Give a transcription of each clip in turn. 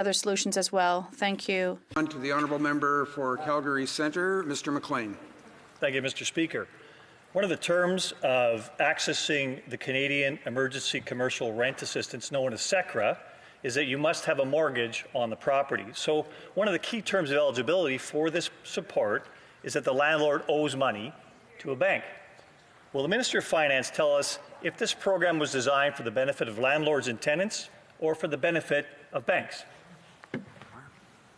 other solutions as well. Thank you. On to the honourable member for Calgary Centre, Mr. McLean. Thank you, Mr. Speaker. One of the terms of accessing the Canadian Emergency Commercial Rent Assistance, known as SECRA, is that you must have a mortgage on the property. So one of the key terms of eligibility for this support is that the landlord owes money to a bank. Will the Minister of Finance tell us if this program was designed for the benefit of landlords and tenants or for the benefit of banks?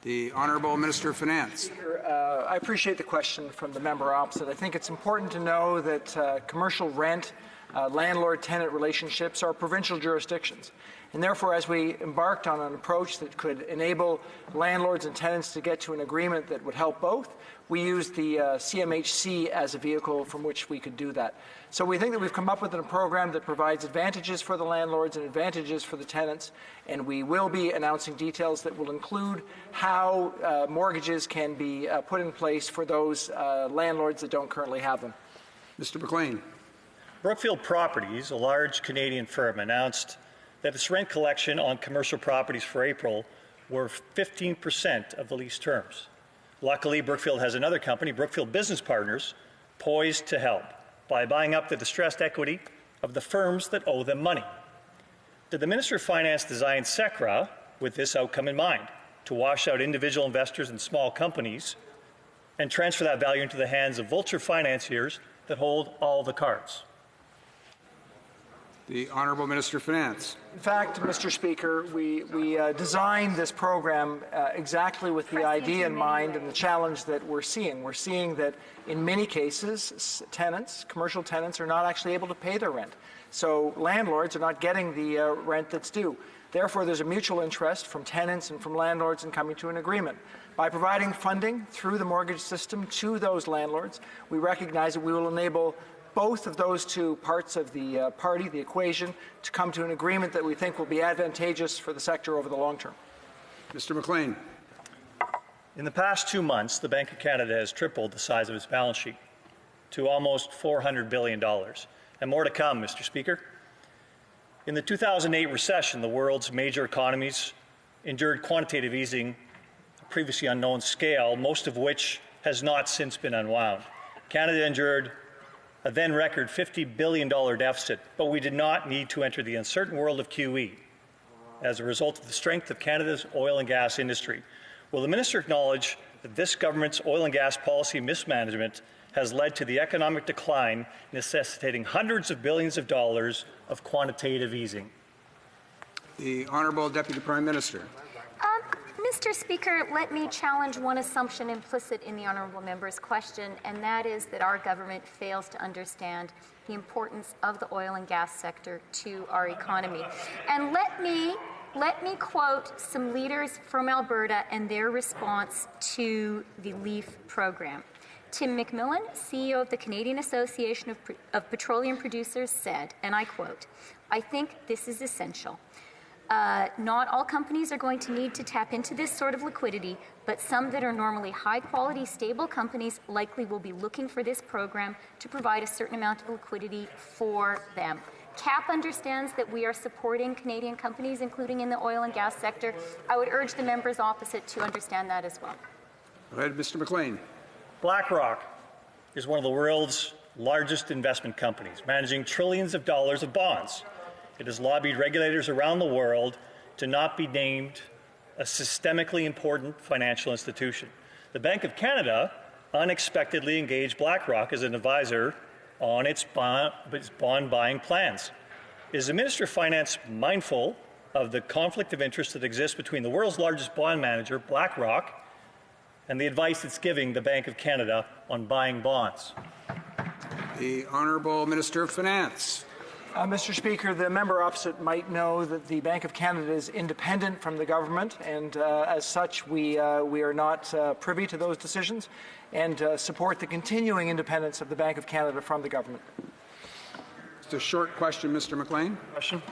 The Honourable Minister of Finance. I appreciate the question from the member opposite. I think it's important to know that commercial rent, landlord-tenant relationships are provincial jurisdictions. And therefore, as we embarked on an approach that could enable landlords and tenants to get to an agreement that would help both, we used the CMHC as a vehicle from which we could do that. So we think that we've come up with a program that provides advantages for the landlords and advantages for the tenants, and we will be announcing details that will include how mortgages can be put in place for those landlords that don't currently have them. Mr. McLean. Brookfield Properties, a large Canadian firm, announced that its rent collection on commercial properties for April were 15% of the lease terms. Luckily, Brookfield has another company, Brookfield Business Partners, poised to help by buying up the distressed equity of the firms that owe them money. Did the Minister of Finance design SECRA with this outcome in mind, to wash out individual investors and small companies and transfer that value into the hands of vulture financiers that hold all the cards? The Honourable Minister of Finance. In fact, Mr. Speaker, we designed this program exactly with the idea in mind and the challenge that we're seeing. We're seeing that in many cases, tenants, commercial tenants, are not actually able to pay their rent. So landlords are not getting the rent that's due. Therefore, there's a mutual interest from tenants and from landlords in coming to an agreement. By providing funding through the mortgage system to those landlords, we recognize that we will enable both of those two parts of the the equation, to come to an agreement that we think will be advantageous for the sector over the long term. Mr. McLean. In the past 2 months, the Bank of Canada has tripled the size of its balance sheet to almost $400 billion, and more to come, Mr. Speaker. In the 2008 recession, the world's major economies endured quantitative easing, a previously unknown scale, most of which has not since been unwound. Canada endured a then record $50 billion deficit, but we did not need to enter the uncertain world of QE as a result of the strength of Canada's oil and gas industry. Will the Minister acknowledge that this government's oil and gas policy mismanagement has led to the economic decline, necessitating hundreds of billions of dollars of quantitative easing? The Honourable Deputy Prime Minister. Mr. Speaker, let me challenge one assumption implicit in the honourable member's question, and that is that our government fails to understand the importance of the oil and gas sector to our economy. And let me quote some leaders from Alberta and their response to the LEAF program. Tim McMillan, CEO of the Canadian Association of Petroleum Producers, said, and I quote, "I think this is essential. Not all companies are going to need to tap into this sort of liquidity, but some that are normally high-quality, stable companies likely will be looking for this program to provide a certain amount of liquidity for them." CAP understands that we are supporting Canadian companies, including in the oil and gas sector. I would urge the members opposite to understand that as well. Go ahead, Mr. McLean. BlackRock is one of the world's largest investment companies, managing trillions of dollars of bonds. It has lobbied regulators around the world to not be named a systemically important financial institution. The Bank of Canada unexpectedly engaged BlackRock as an advisor on its bond buying plans. Is the Minister of Finance mindful of the conflict of interest that exists between the world's largest bond manager, BlackRock, and the advice it's giving the Bank of Canada on buying bonds? The Honourable Minister of Finance. Mr. Speaker, the member opposite might know that the Bank of Canada is independent from the government, and as such, we are not privy to those decisions and support the continuing independence of the Bank of Canada from the government. Just a short question, Mr. McLean. Question.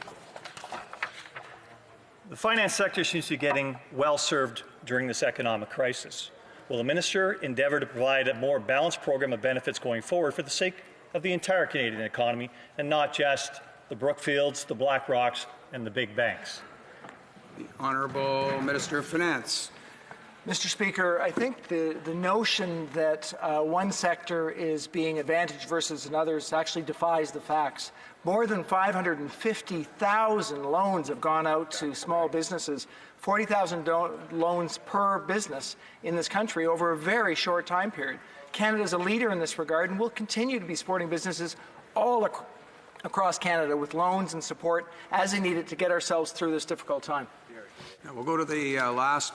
The finance sector seems to be getting well served during this economic crisis. Will the Minister endeavour to provide a more balanced program of benefits going forward for the sake of the entire Canadian economy and not just the Brookfields, the BlackRocks, and the big banks? The Honourable Minister of Finance. Mr. Speaker, I think the notion that one sector is being advantaged versus another actually defies the facts. More than 550,000 loans have gone out to small businesses, 40,000 loans per business in this country over a very short time period. Canada is a leader in this regard and will continue to be supporting businesses all across Canada with loans and support as they need it to get ourselves through this difficult time. Now we'll go to the last